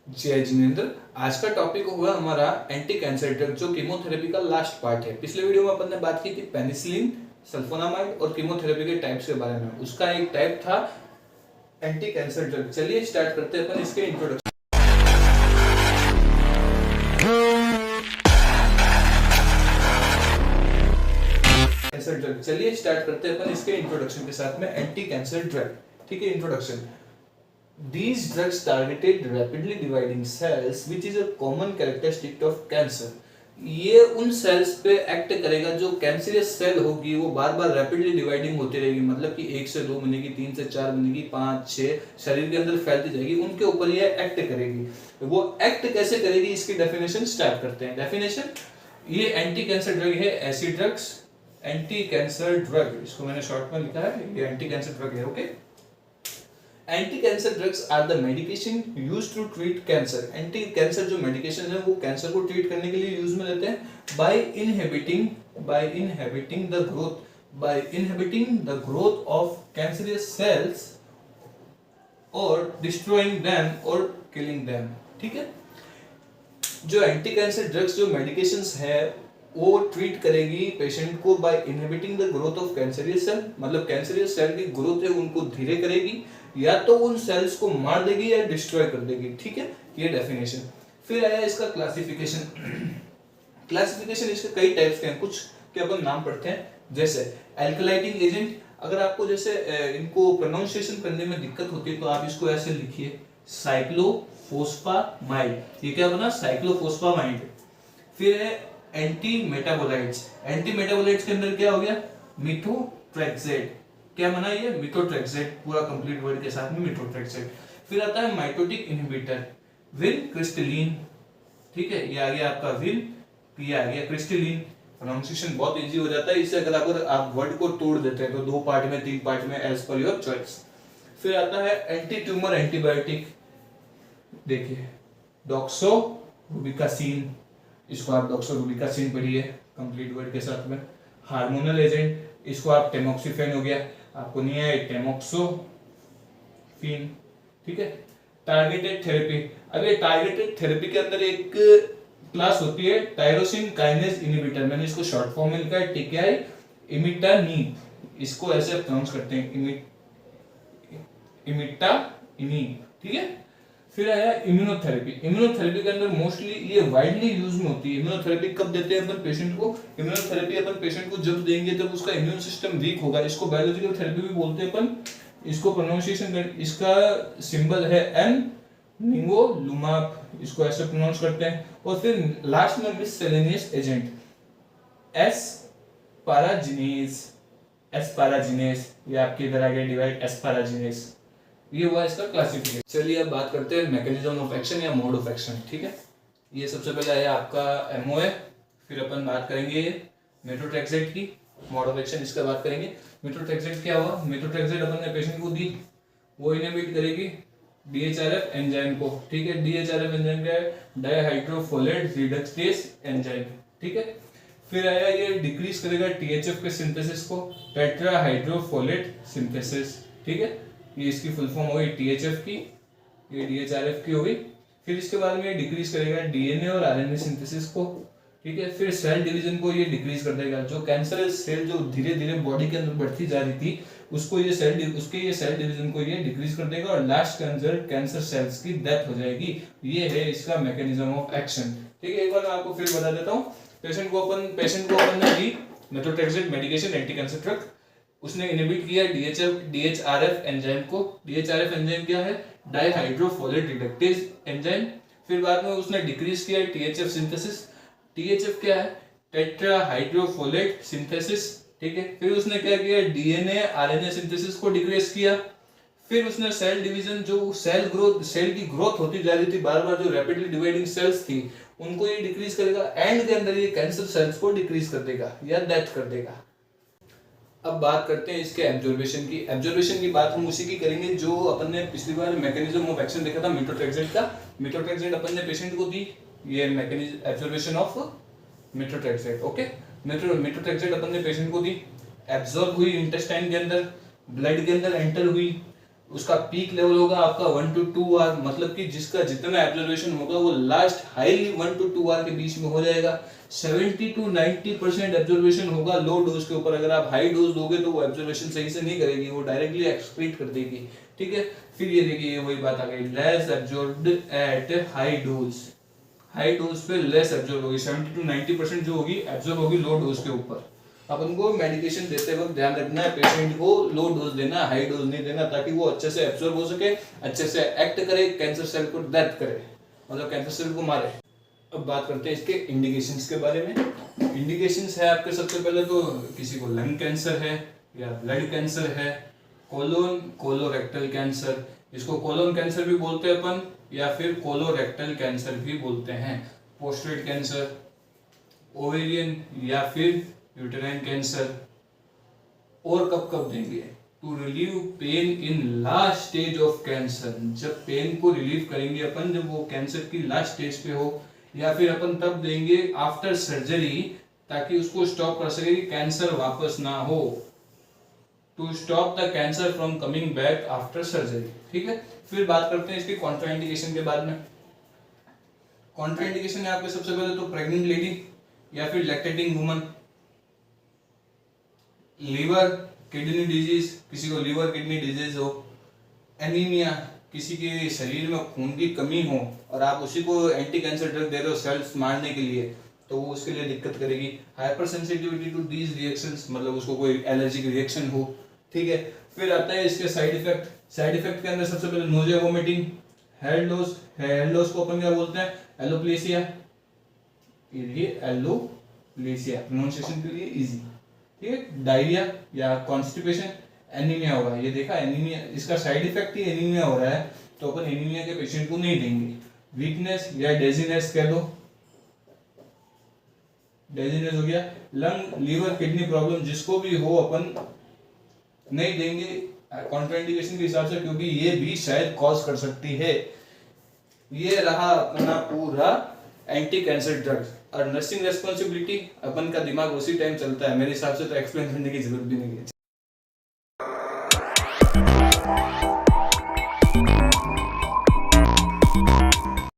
जय जिनेंद्र। आज का टॉपिक होगा हमारा एंटी कैंसर ड्रग, जो कीमोथेरेपी का लास्ट पार्ट है। पिछले वीडियो में अपन ने बात की थी पेनिसिलिन, सल्फोनामाइड और कीमोथेरेपी के टाइप्स के बारे में। उसका एक टाइप था एंटी कैंसर ड्रग। चलिए स्टार्ट करते हैं अपन इसके इंट्रोडक्शन। चलिए स्टार्ट करते हैं अपन इसके इंट्रोडक्शन के साथ में एंटी कैंसर ड्रग। ठीक है, introduction. These drugs targeted rapidly dividing cells, which is a common characteristic of cancer. ये उन सेल्स पे एक्ट करेगा जो कैंसरियस सेल होगी, वो बार बार रैपिडली डिवाइडिंग होती रहेगी। मतलब कि 1 से 2 महीने की, 3 से 4 महीने की, 5, 6 शरीर के अंदर फैलती जाएगी। उनके ऊपर ये एक्ट करेगी। वो एक्ट कैसे करेगी, इसकी डेफिनेशन स्टार्ट करते हैं। डेफिनेशन, ये एंटी कैंसर ड्रग है। ऐसी ड्रग्स एंटी कैंसर ड्रग, इसको मैंने शॉर्ट में लिखा है, ये एंटी कैंसर ड्रग है। Okay, anti cancer drugs are the medication used to treat cancer. Anti cancer जो मेडिकेशन है वो कैंसर को ट्रीट करने के लिए यूज में लेते हैं। By inhibiting the growth of cancerous cells और डिस्ट्रॉइंग देम और किलिंग देम। ठीक है, जो एंटी कैंसर ड्रग्स जो मेडिकेशंस है वो ट्रीट करेगी पेशेंट को by inhibiting the growth of cancerous cell. मतलब कैंसरियस सेल की ग्रोथ है उनको धीरे करेगी, या तो उन सेल्स को मार देगी या डिस्ट्रॉय कर देगी। ठीक है, ये डेफिनेशन। फिर आया इसका क्लासिफिकेशन। क्लासिफिकेशन इसके कई टाइप्स के हैं, कुछ के अपन नाम पढ़ते हैं। जैसे एल्कलाइटिंग एजेंट, अगर आपको जैसे इनको प्रोनाउंसिएशन करने में दिक्कत होती है तो आप इसको ऐसे लिखिए, साइक्लोफोस्फामाइड। ये क्या बना, साइक्लोफोस्फामाइड। फिर है एंटी मेटाबोलाइट्स। एंटी मेटाबोलाइट्स के अंदर क्या हो गया, मिथोट्रेक्सेट। क्या बना ये, मिथोट्रेक्सेट, पूरा कंप्लीट वर्ड के साथ में मिथोट्रेक्सेट। फिर आता है माइटोटिक इनहिबिटर, विनक्रिस्टलिन। ठीक है, ये आ गया आपका विन, ये आ गया क्रिस्टलिन। प्रोनाउंसिएशन बहुत इजी हो जाता है इससे, अगर आप वर्ड को तोड़ देते हैं तो 2 पार्ट में, 3 पार्ट में, एज पर योर चॉइस। फिर आता है एंटी ट्यूमर एंटीबायोटिक। देखिए, डॉक्सोरुबिकासिन, इसको आप डॉक्सोरुबिकासिन पढ़िए कंप्लीट वर्ड के साथ में। हार्मोनल एजेंट, इसको आप टेमोक्सिफेन हो गया, आपको नहीं है टेमोक्सोफिन। ठीक है, टारगेटेड थेरेपी। अब ये टारगेटेड थेरेपी के अंदर एक क्लास होती है टायरोसिन काइनेज इनहिबिटर। मैंने इसको शॉर्ट फॉर्म में लिखा है टीकेआई इमिटानीब। इसको ऐसे प्रोनाउंस करते हैं, इमिटानीब। ठीक है, फिर आया इम्यूनोथेरेपी। इम्यूनोथेरेपी के अंदर मोस्टली ये वाइडली यूज में होती है। इम्यूनोथेरेपी कब देते हैं अपन पेशेंट को, इम्यूनोथेरेपी अपन पेशेंट को जब देंगे जब उसका इम्यून सिस्टम वीक होगा। इसको बायोलॉजिकल थेरेपी भी बोलते हैं अपन। इसको प्रोनाउंसिएशन कर, इसका सिंबल है एन निवोलुमाब, इसको ऐसे प्रोनाउंस करते हैं। और फिर लास्ट में मिससेलेनियस एजेंट, एस्पाराजिनेस, ये आपके इधर आ गया डिवाइड, एस्पाराजिनेस। ये हुआ इसका क्लासिफिकेशन। चलिए अब बात करते हैं मैकेनिज्म ऑफ एक्शन या मोड ऑफ एक्शन। ठीक है, ये सबसे पहले आया आपका एमओए। फिर अपन बात करेंगे मेथोट्रेक्सेट की, मोड ऑफ एक्शन इसका बात करेंगे। मेथोट्रेक्सेट क्या हुआ, मेथोट्रेक्सेट अपन ने पेशेंट को दी, वो इनहिबिट करेगी डीएचआरएफ एंजाइम को। ठीक है, डीएचआरएफ एंजाइम क्या है, डाइहाइड्रोफोलेट रिडक्टेज एंजाइम। ठीक है, फिर आया ये डिक्रीज करेगा टीएचएफ के सिंथेसिस को, टेट्राहाइड्रोफोलेट सिंथेसिस। ठीक है, ये इसकी फुल फॉर्म हो गई टीएचएफ की, ये डीएचआरएफ की हो गई। फिर इसके बाद में ये डिक्रीज करेगा डीएनए और आरएनए सिंथेसिस को। ठीक है, फिर सेल डिवीजन को ये डिक्रीज कर देगा। जो कैंसरस सेल जो धीरे धीरे बॉडी के अंदर बढ़ती जा रही थी उसको ये सेल डिवीजन को ये डिक्रीज कर देगा, और लास्ट कैंसर सेल्स की डेथ हो जाएगी। ये है इसका मैकेनिज्म ऑफ एक्शन। ठीक है, एक बार मैं आपको फिर बता देता हूँ। पेशेंट को अपन ने दी methotrexate medication, anti cancer drug. उसने इनहिबिट किया डीएचआरएफ एंजाइम को। डीएचआरएफ एंजाइम क्या है, डाइहाइड्रोफोलेट रिडक्टेज एंजाइम। फिर बाद में उसने डिक्रीज किया टीएचएफ सिंथेसिस। टीएचएफ क्या है, टेट्राहाइड्रोफोलेट सिंथेसिस। ठीक है, फिर उसने क्या किया, डीएनए आरएनए सिंथेसिस को डिक्रीज किया। फिर उसने सेल डिवीजन, जो सेल की ग्रोथ होती जा रही थी बार बार, जो रैपिडली डिवाइडिंग सेल्स थी उनको ये डिक्रीज करेगा। एंड के अंदर ये कैंसर सेल्स को डिक्रीज कर देगा या डेथ कर देगा। अब बात करते हैं इसके एब्जॉर्बेशन की। एब्जॉर्बेशन की बात हम उसी की करेंगे जो अपन ने पिछली बार मैकेनिज्म ऑफ एक्शन देखा था मेथोट्रेक्सेट का। मेथोट्रेक्सेट अपन ने पेशेंट को दी, ये mechanism absorption of methotrexate. Okay, methotrexate अपन ने पेशेंट को दी, एब्जॉर्ब हुई इंटेस्टाइन के अंदर, ब्लड के अंदर एंटर हुई, उसका पीक लेवल होगा आपका 1 to 2 आवर, मतलब कि जिसका जितना एब्जॉर्वेशन होगा वो लास्ट हाईली 1 to 2 आवर के बीच में हो जाएगा। 70 to 90% एब्जॉर्वेशन होगा लो डोज के ऊपर। अगर आप हाई डोज दोगे तो वो एब्जॉर्वेशन सही से नहीं करेगी, वो डायरेक्टली एक्सक्रीट कर देगी, ठीक है। फिर ये देखिए वही बात आ गई, less absorbed at high dose. High dose पे लेस एब्जॉर्ब होगी, 70 to 90% जो होगी एब्जॉर्ब होगी लो डोज के ऊपर। अपन को मेडिकेशन देते वक्त ध्यान रखना है पेशेंट को लो डोज देना, हाई डोज नहीं देना, ताकि वो अच्छे से एब्जॉर्ब हो सके, अच्छे से एक्ट करे, कैंसर सेल को डेथ करे, मतलब कैंसर सेल को मारे। अब बात करते हैं इसके इंडिकेशंस के बारे में। इंडिकेशंस है आपके सबसे पहले तो किसी को लंग कैंसर है या ब्लड कैंसर है, कोलोन कोलोरेक्टल कैंसर, इसको कोलोन कैंसर भी बोलते हैं अपन, या फिर कोलोरेक्टल कैंसर भी बोलते हैं, प्रोस्टेट कैंसर, ओवेरियन या फिर यूटेराइन कैंसर। और कब कब देंगे? To relieve pain in last stage of cancer, जब पेन को रिलीव करेंगे अपन जब वो कैंसर की लास्ट स्टेज पे हो, या फिर अपन तब देंगे आफ्टर सर्जरी, ताकि उसको स्टॉप कर सके कि कैंसर वापस ना हो, to stop the cancer from coming back after surgery, ठीक है। फिर बात करते हैं इसके कॉन्ट्राइंडिकेशन के बाद में। कॉन्ट्राइंडिकेशन है आपके सबसे पहले तो प्रेग्नेंट लेडी या फिर lactating woman, liver kidney disease, किसी को लीवर किडनी डिजीज हो, एनीमिया, किसी के शरीर में खून की कमी हो और आप उसी को एंटी कैंसर ड्रग दे रहे हो सेल्स मारने के लिए, तो वो उसके लिए दिक्कत करेगी। Hypersensitivity to these reactions, मतलब उसको कोई एलर्जिक रिएक्शन हो, ठीक है। फिर आता है इसके साइड इफेक्ट। साइड इफेक्ट के अंदर सबसे पहले nausea, vomiting, head loss, head loss को अपन क्या बोलते हैं? एलोप्लेसिया, ये एलोप्लेसिया प्रोनाउंसिएशन के लिए इजी, ठीक है। डायरिया या कॉन्स्टिपेशन, एनीमिया होगा, ये देखा एनीमिया, इसका साइड इफेक्ट ही एनीमिया हो रहा है, तो अपन एनीमिया के पेशेंट को नहीं देंगे। वीकनेस या डेजीनेस कह दो, डेजीनेस हो गया। लंग, लीवर, किडनी प्रॉब्लम जिसको भी हो अपन नहीं देंगे कॉन्ट्राइंडिकेशन के हिसाब से, क्योंकि ये भी शायद कॉज कर सकती है। ये रहा अपना पूरा एंटी कैंसर ड्रग्स। और नर्सिंग रेस्पॉन्सिबिलिटी अपन का दिमाग उसी टाइम चलता है, मेरे हिसाब से तो एक्सप्लेन करने की जरूरत भी नहीं है।